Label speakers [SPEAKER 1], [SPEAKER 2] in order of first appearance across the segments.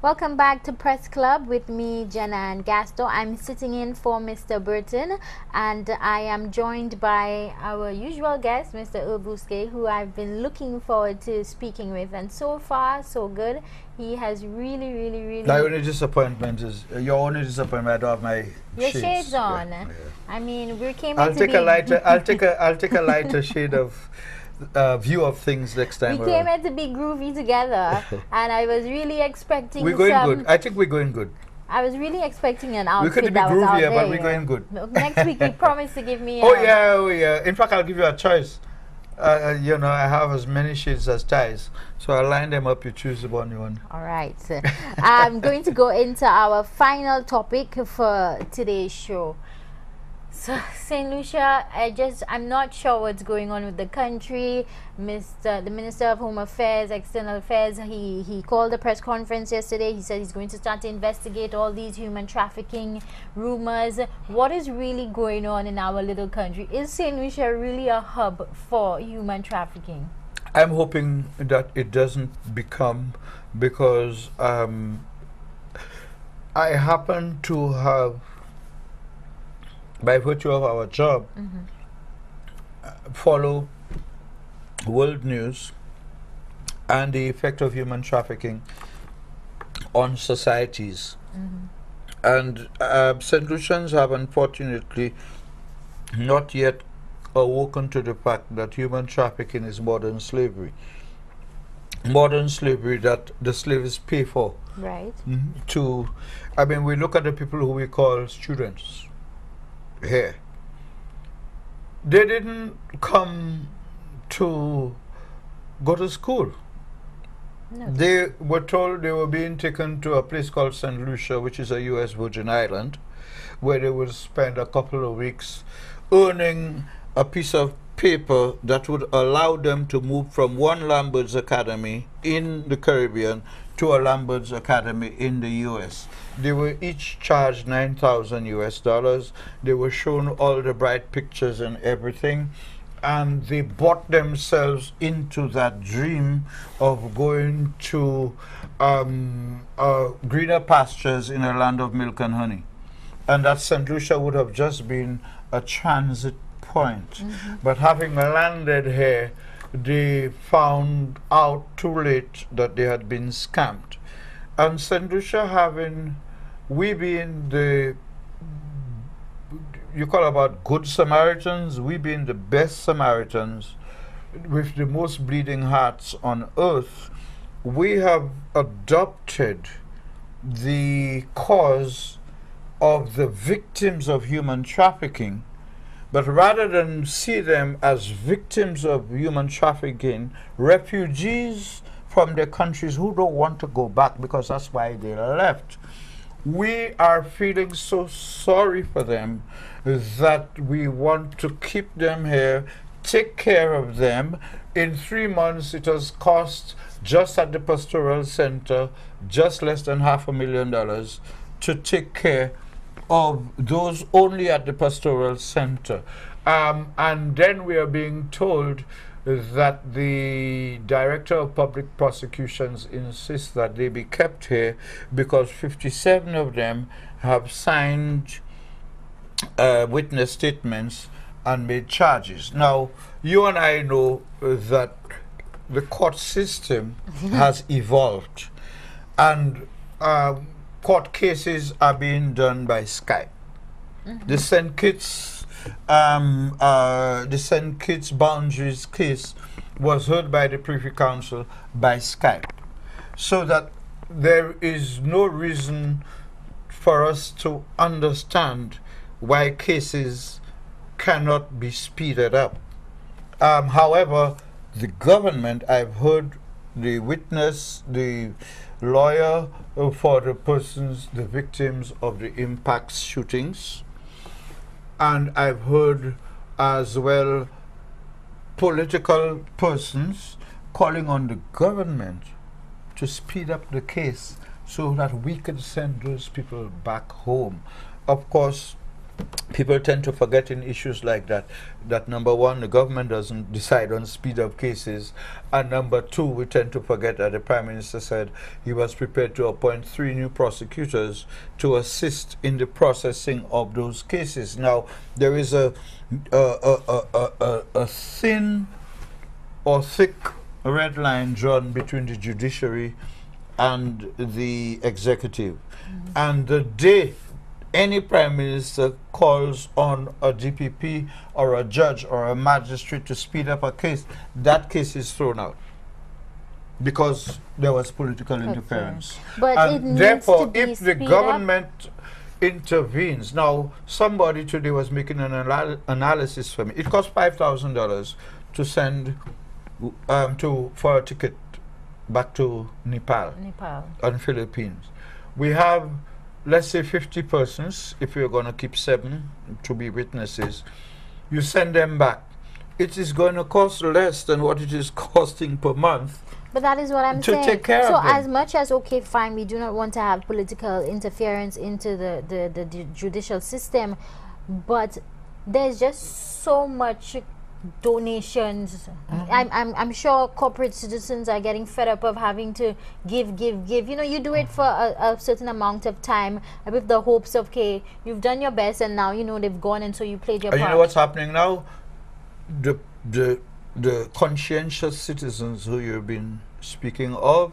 [SPEAKER 1] Welcome back to Press Club with me, Jenna and Gasto. I'm sitting in for Mr. Burton, and I am joined by our usual guest, Mr. Ubuske, who I've been looking forward to speaking with. And so far, so good. He has really.
[SPEAKER 2] My only disappointment is your only disappointment. I don't have my
[SPEAKER 1] shades on. Yeah. I mean, we came.
[SPEAKER 2] I'll take a lighter shade of view of things next time.
[SPEAKER 1] We came here to be groovy together, and I was really expecting.
[SPEAKER 2] We're going good. I think we're going good.
[SPEAKER 1] I was really expecting an outfit.
[SPEAKER 2] We could be groovier, but we're going good.
[SPEAKER 1] Next week, you promised to give me.
[SPEAKER 2] Oh yeah. In fact, I'll give you a choice. You know, I have as many shades as ties, so I'll line them up. You choose the one you want.
[SPEAKER 1] All right. I'm going to go into our final topic for today's show. So, St. Lucia, I'm not sure what's going on with the country. The Minister of Home Affairs, External Affairs, he called a press conference yesterday. He said he's going to start to investigate all these human trafficking rumors. What is really going on in our little country? Is St. Lucia really a hub for human trafficking?
[SPEAKER 2] I'm hoping that it doesn't become, because I happen to have, by virtue of our job, follow world news and the effect of human trafficking on societies. And St. Lucians have unfortunately not yet awoken to the fact that human trafficking is modern slavery. Modern slavery that the slaves pay for.
[SPEAKER 1] Right.
[SPEAKER 2] I mean, we look at the people who we call students here. They didn't come to go to school.
[SPEAKER 1] No.
[SPEAKER 2] They were told they were being taken to a place called St. Lucia, which is a U.S. Virgin Island, where they would spend a couple of weeks earning a piece of paper that would allow them to move from one Lambert's Academy in the Caribbean to a Lambert's Academy in the U.S. They were each charged $9,000 US. They were shown all the bright pictures and everything, and they bought themselves into that dream of going to greener pastures in a land of milk and honey. And that St. Lucia would have just been a transit point. But having landed here, they found out too late that they had been scammed. And St. Lucia we being you call about good Samaritans, we being the best Samaritans with the most bleeding hearts on earth, we have adopted the cause of the victims of human trafficking. But rather than see them as victims of human trafficking, refugees from their countries who don't want to go back because that's why they left, we are feeling so sorry for them that we want to keep them here, take care of them. In 3 months, it has cost, just at the pastoral center, just less than $500,000 to take care of those only at the pastoral center. And then we are being told that the Director of Public Prosecutions insists that they be kept here because 57 of them have signed witness statements and made charges. Now, you and I know that the court system has evolved, and court cases are being done by Skype. The St. Kitts Boundaries case was heard by the Privy Council by Skype, so that there is no reason for us to understand why cases cannot be speeded up. However, the government, I've heard the witness, the lawyer for the victims of the impact shootings, and I've heard as well political persons calling on the government to speed up the case so that we can send those people back home. Of course, people tend to forget in issues like that, that number one, the government doesn't decide on speed of cases, and number two, we tend to forget that the Prime Minister said he was prepared to appoint 3 new prosecutors to assist in the processing of those cases. Now, there is a thin or thick red line drawn between the judiciary and the executive. And the day any Prime Minister calls on a DPP or a judge or a magistrate to speed up a case, that case is thrown out because there was political interference.
[SPEAKER 1] But
[SPEAKER 2] and
[SPEAKER 1] it needs
[SPEAKER 2] therefore,
[SPEAKER 1] to be
[SPEAKER 2] if the
[SPEAKER 1] speed
[SPEAKER 2] government intervenes, now somebody today was making an analysis for me. It costs $5,000 to send for a ticket back to Nepal and Philippines. We have, let's say, 50 persons. If you're going to keep 7 to be witnesses, you send them back. It is going to cost less than what it is costing per month.
[SPEAKER 1] But that is what I'm
[SPEAKER 2] to
[SPEAKER 1] saying.
[SPEAKER 2] Take care
[SPEAKER 1] so
[SPEAKER 2] of them.
[SPEAKER 1] As much as, okay, fine, we do not want to have political interference into the judicial system, but there's just so much donations. I'm sure corporate citizens are getting fed up of having to give. You know, you do it for a certain amount of time with the hopes of, okay, you've done your best and now, you know, they've gone and so you played your part.
[SPEAKER 2] You know what's happening now? The conscientious citizens who you've been speaking of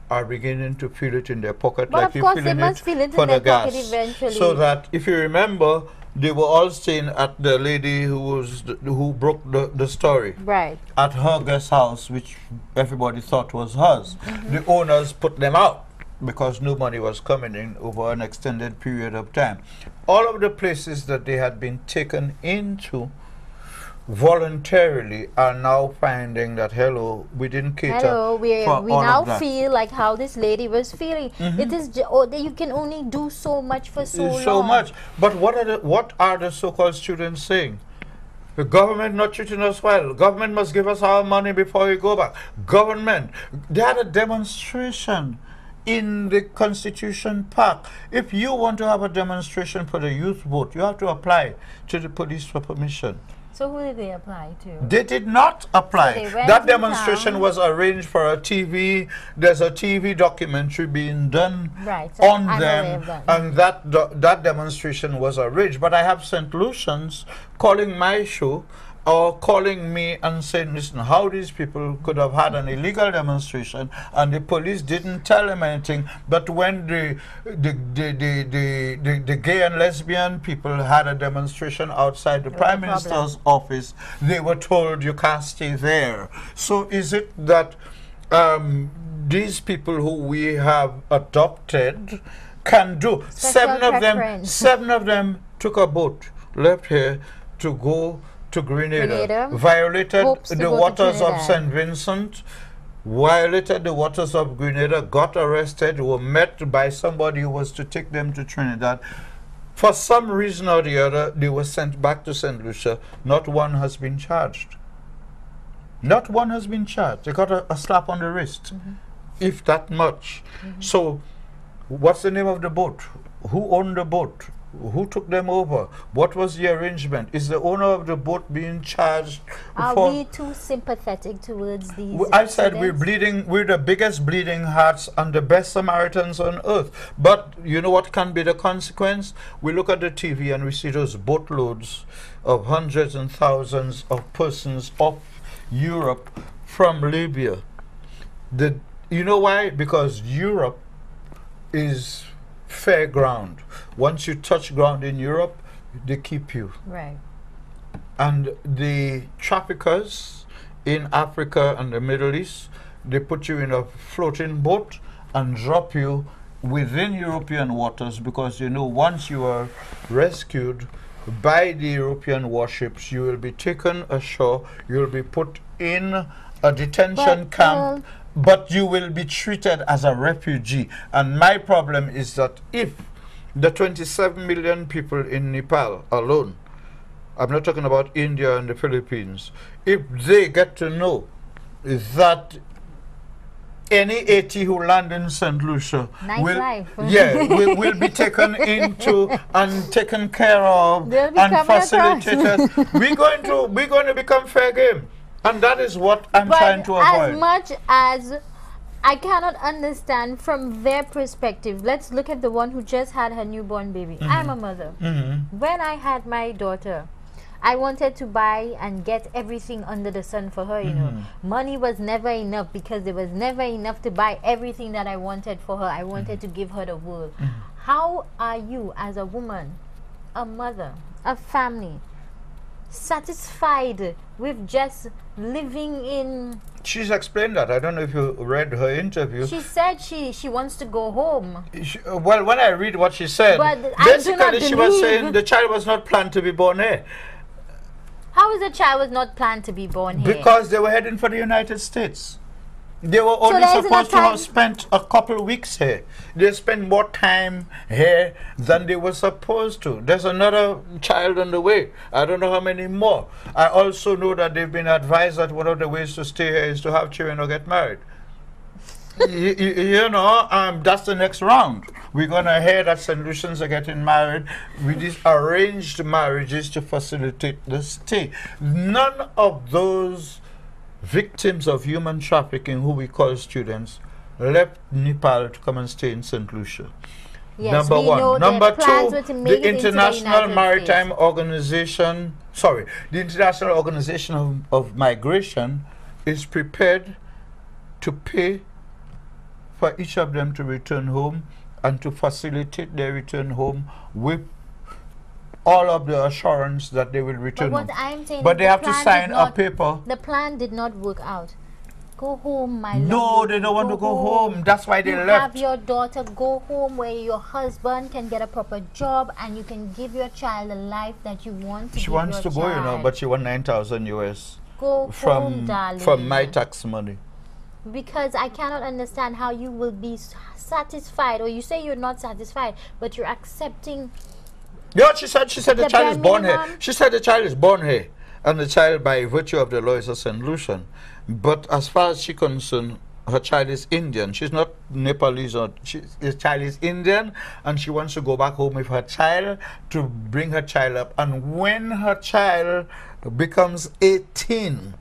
[SPEAKER 2] are beginning to feel it in their pocket,
[SPEAKER 1] but
[SPEAKER 2] like
[SPEAKER 1] of
[SPEAKER 2] you're
[SPEAKER 1] course
[SPEAKER 2] feeling
[SPEAKER 1] they must
[SPEAKER 2] it
[SPEAKER 1] feel it
[SPEAKER 2] for
[SPEAKER 1] in
[SPEAKER 2] the
[SPEAKER 1] their pocket
[SPEAKER 2] gas.
[SPEAKER 1] eventually.
[SPEAKER 2] So that, if you remember, they were all staying at the lady who broke the story.
[SPEAKER 1] Right.
[SPEAKER 2] At her guest house, which everybody thought was hers. The owners put them out because no money was coming in over an extended period of time. All of the places that they had been taken into voluntarily are now finding that, hello, we didn't cater
[SPEAKER 1] we
[SPEAKER 2] for all
[SPEAKER 1] now
[SPEAKER 2] of that.
[SPEAKER 1] feel like how this lady was feeling. It is you can only do so much for so long.
[SPEAKER 2] So much. But what are the so-called students saying? The government not treating us well. Government must give us our money before we go back. Government. They had a demonstration in the Constitution Park. If you want to have a demonstration for the youth vote, you have to apply to the police for permission.
[SPEAKER 1] So who did they apply to?
[SPEAKER 2] They did not apply.
[SPEAKER 1] So they
[SPEAKER 2] that
[SPEAKER 1] went
[SPEAKER 2] demonstration was arranged for a TV. There's a TV documentary being done on them, and that demonstration was arranged. But I have St. Lucians calling my show or calling me and saying, listen, how these people could have had an illegal demonstration and the police didn't tell them anything, but when the gay and lesbian people had a demonstration outside the Prime Minister's office, they were told you can't stay there. So is it that these people who we have adopted can do? Seven of them took a boat, left here to go to Grenada, violated the waters of St. Vincent, violated the waters of Grenada, got arrested, were met by somebody who was to take them to Trinidad. For some reason or the other, they were sent back to St. Lucia. Not one has been charged. Not one has been charged. They got a slap on the wrist, if that much. So, what's the name of the boat? Who owned the boat? Who took them over? What was the arrangement? Is the owner of the boat being charged?
[SPEAKER 1] Are we too sympathetic towards these?
[SPEAKER 2] I said we're the biggest bleeding hearts and the best Samaritans on earth. But you know what can be the consequence? We look at the TV and we see those boatloads of hundreds and thousands of persons off Europe from Libya. You know why? Because Europe is fair ground. Once you touch ground in Europe, they keep you.
[SPEAKER 1] Right.
[SPEAKER 2] And the traffickers in Africa and the Middle East, they put you in a floating boat and drop you within European waters, because you know once you are rescued by the European warships, you will be taken ashore, you will be put in a detention camp, but you will be treated as a refugee. And my problem is that if the 27 million people in Nepal alone, I'm not talking about India and the Philippines, if they get to know that any 80 who land in St. Lucia
[SPEAKER 1] Nice life.
[SPEAKER 2] will be taken into and taken care of
[SPEAKER 1] They'll be
[SPEAKER 2] and
[SPEAKER 1] coming across.
[SPEAKER 2] facilitated. we're going to become fair game, and that is what I'm trying to avoid.
[SPEAKER 1] As much as I cannot understand from their perspective, let's look at the one who just had her newborn baby. I'm a mother. When I had my daughter, I wanted to buy and get everything under the sun for her, you know. Money was never enough because there was never enough to buy everything that I wanted for her. I wanted to give her the world. How are you as a woman, a mother, a family, satisfied with just living in...
[SPEAKER 2] She's explained that. I don't know if you read her interview.
[SPEAKER 1] She said she wants to go home.
[SPEAKER 2] Well, when I read what she said,
[SPEAKER 1] But I do not
[SPEAKER 2] basically she was
[SPEAKER 1] believe-
[SPEAKER 2] saying the child was not planned to be born here.
[SPEAKER 1] How is the child was not planned to be born here?
[SPEAKER 2] Because they were heading for the United States. They were only
[SPEAKER 1] there isn't
[SPEAKER 2] supposed to
[SPEAKER 1] enough time-
[SPEAKER 2] have spent a couple weeks here. They spent more time here than they were supposed to. There's another child on the way. I don't know how many more. I also know that they've been advised that one of the ways to stay here is to have children or get married. You know, that's the next round. We're going to hear that St. Lucians are getting married with these arranged marriages to facilitate the stay. None of those victims of human trafficking, who we call students, left Nepal to come and stay in St. Lucia.
[SPEAKER 1] Yes,
[SPEAKER 2] Number
[SPEAKER 1] we know
[SPEAKER 2] one.
[SPEAKER 1] their
[SPEAKER 2] Number
[SPEAKER 1] plans
[SPEAKER 2] two,
[SPEAKER 1] were to make
[SPEAKER 2] the
[SPEAKER 1] it into the
[SPEAKER 2] International
[SPEAKER 1] United
[SPEAKER 2] Maritime
[SPEAKER 1] States.
[SPEAKER 2] Organization, the International Organization of Migration is prepared to pay for each of them to return home and to facilitate their return home with all of the assurance that they will return
[SPEAKER 1] But what
[SPEAKER 2] home.
[SPEAKER 1] I'm saying
[SPEAKER 2] But
[SPEAKER 1] is
[SPEAKER 2] they
[SPEAKER 1] the
[SPEAKER 2] have to
[SPEAKER 1] plan
[SPEAKER 2] sign
[SPEAKER 1] did
[SPEAKER 2] a
[SPEAKER 1] not-
[SPEAKER 2] paper.
[SPEAKER 1] The plan did not work out. Go home, my
[SPEAKER 2] No,
[SPEAKER 1] love.
[SPEAKER 2] they don't want to go home. That's why they
[SPEAKER 1] You
[SPEAKER 2] left.
[SPEAKER 1] have your daughter go home where your husband can get a proper job and you can give your child a life that you want to
[SPEAKER 2] She
[SPEAKER 1] give
[SPEAKER 2] wants
[SPEAKER 1] your
[SPEAKER 2] to go, you know,
[SPEAKER 1] child.
[SPEAKER 2] but she wants 9,000 US
[SPEAKER 1] Go home, darling.
[SPEAKER 2] from my tax money.
[SPEAKER 1] Because I cannot understand how you will be satisfied, or you say you're not satisfied, but you're accepting.
[SPEAKER 2] Yeah, she said the
[SPEAKER 1] The
[SPEAKER 2] child is
[SPEAKER 1] bare
[SPEAKER 2] born here.
[SPEAKER 1] minimum.
[SPEAKER 2] She said the child is born here, and the child, by virtue of the law, is a St. Lucian. But as far as she's concerned, her child is Indian. She's not Nepalese, or the child is Indian, and she wants to go back home with her child to bring her child up. And when her child becomes 18,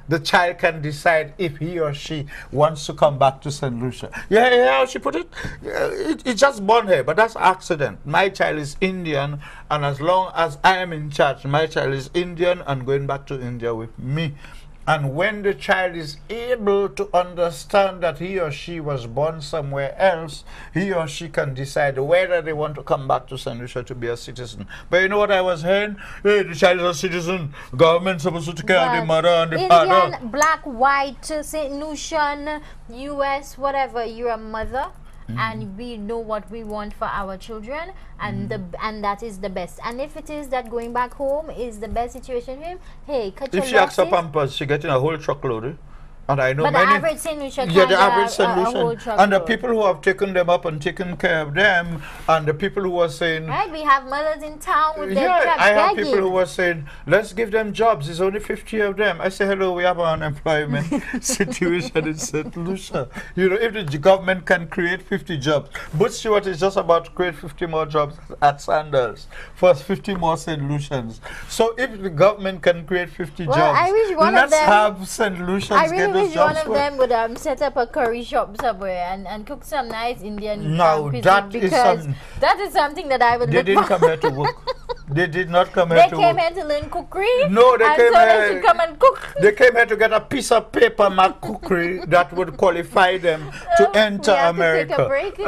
[SPEAKER 2] the child can decide if he or she wants to come back to St. Lucia. Yeah, how she put it? It's just born here, but that's accident. My child is Indian, and as long as I am in charge, my child is Indian and going back to India with me. And when the child is able to understand that he or she was born somewhere else, he or she can decide whether they want to come back to St. Lucia to be a citizen. But you know what I was hearing? Hey, the child is a citizen. Government's supposed to take care of the mother and the father.
[SPEAKER 1] Indian, black, white, St. Lucian, US, whatever, you're a mother. And we know what we want for our children, and and that is the best. And if it is that going back home is the best situation for him, hey, cut your
[SPEAKER 2] If she asks her
[SPEAKER 1] losses.
[SPEAKER 2] pampers, she getting a whole truckload. And I know
[SPEAKER 1] But the
[SPEAKER 2] many.
[SPEAKER 1] average St. Lucia
[SPEAKER 2] Yeah, the
[SPEAKER 1] can't
[SPEAKER 2] average
[SPEAKER 1] have a whole
[SPEAKER 2] solution.
[SPEAKER 1] truckload.
[SPEAKER 2] And the people who have taken them up and taken care of them, and the people who are saying,
[SPEAKER 1] Right, we have mothers in town with their
[SPEAKER 2] yeah,
[SPEAKER 1] crap
[SPEAKER 2] I have
[SPEAKER 1] begging.
[SPEAKER 2] people who are saying, let's give them jobs. There's only 50 of them. I say, hello, we have an unemployment situation in St. Lucia. You know, if the government can create 50 jobs, but Stewart is just about to create 50 more jobs at Sandals for 50 more St. Lucians. So if the government can create 50
[SPEAKER 1] Well,
[SPEAKER 2] jobs,
[SPEAKER 1] I wish one of
[SPEAKER 2] let's
[SPEAKER 1] them-
[SPEAKER 2] have St. Lucians
[SPEAKER 1] I
[SPEAKER 2] get
[SPEAKER 1] really
[SPEAKER 2] those
[SPEAKER 1] wish one
[SPEAKER 2] jobs
[SPEAKER 1] of them would set up a curry shop somewhere and cook some nice Indian
[SPEAKER 2] No,
[SPEAKER 1] cuisine,
[SPEAKER 2] that is
[SPEAKER 1] because
[SPEAKER 2] some-
[SPEAKER 1] that is something that I would
[SPEAKER 2] They
[SPEAKER 1] look
[SPEAKER 2] didn't
[SPEAKER 1] for.
[SPEAKER 2] come here to work. They did not come here
[SPEAKER 1] They
[SPEAKER 2] to
[SPEAKER 1] came
[SPEAKER 2] work.
[SPEAKER 1] here to learn cookery.
[SPEAKER 2] No, they
[SPEAKER 1] and
[SPEAKER 2] came
[SPEAKER 1] so
[SPEAKER 2] here-
[SPEAKER 1] they should come and cook.
[SPEAKER 2] They came here to get a piece of paper, my cookery, that would qualify them to enter
[SPEAKER 1] we have
[SPEAKER 2] America.
[SPEAKER 1] To take a break.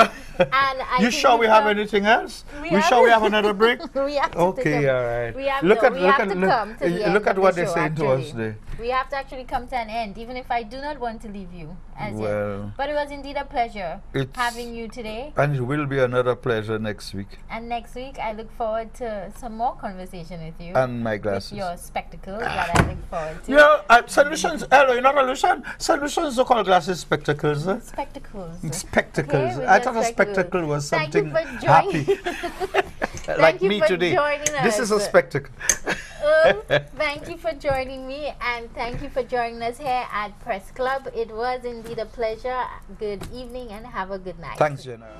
[SPEAKER 1] And I
[SPEAKER 2] You
[SPEAKER 1] think
[SPEAKER 2] sure we have
[SPEAKER 1] come-
[SPEAKER 2] anything else?
[SPEAKER 1] We
[SPEAKER 2] We
[SPEAKER 1] have
[SPEAKER 2] sure we
[SPEAKER 1] to-
[SPEAKER 2] have another break?
[SPEAKER 1] We have to
[SPEAKER 2] Okay,
[SPEAKER 1] take a-
[SPEAKER 2] all right.
[SPEAKER 1] We have
[SPEAKER 2] look
[SPEAKER 1] to,
[SPEAKER 2] at
[SPEAKER 1] we
[SPEAKER 2] look
[SPEAKER 1] have
[SPEAKER 2] at
[SPEAKER 1] to
[SPEAKER 2] look,
[SPEAKER 1] come to the end
[SPEAKER 2] look at
[SPEAKER 1] of
[SPEAKER 2] what
[SPEAKER 1] the
[SPEAKER 2] they're
[SPEAKER 1] show,
[SPEAKER 2] saying to us
[SPEAKER 1] actually.
[SPEAKER 2] there.
[SPEAKER 1] We have to actually come to an end, even if I do not want to leave you as yet.
[SPEAKER 2] Well,
[SPEAKER 1] But it was indeed a pleasure
[SPEAKER 2] It's-
[SPEAKER 1] having you today.
[SPEAKER 2] and it will be another pleasure next week.
[SPEAKER 1] And next week, I look forward to some more conversation with you.
[SPEAKER 2] And my
[SPEAKER 1] with
[SPEAKER 2] glasses.
[SPEAKER 1] your spectacles that I look forward to.
[SPEAKER 2] You know, solutions. Hello, you're not a solution. Solutions are called glasses, spectacles.
[SPEAKER 1] Spectacles.
[SPEAKER 2] Spectacles.
[SPEAKER 1] Okay, with
[SPEAKER 2] I
[SPEAKER 1] your
[SPEAKER 2] thought a spectacle was
[SPEAKER 1] Thank you
[SPEAKER 2] something
[SPEAKER 1] for joining.
[SPEAKER 2] happy.
[SPEAKER 1] Thank
[SPEAKER 2] like
[SPEAKER 1] you
[SPEAKER 2] me
[SPEAKER 1] for
[SPEAKER 2] today.
[SPEAKER 1] joining
[SPEAKER 2] This is a
[SPEAKER 1] us.
[SPEAKER 2] spectacle.
[SPEAKER 1] Well, thank you for joining me, and thank you for joining us here at Press Club. It was indeed a pleasure. Good evening and have a good night.
[SPEAKER 2] Thanks, Jenna.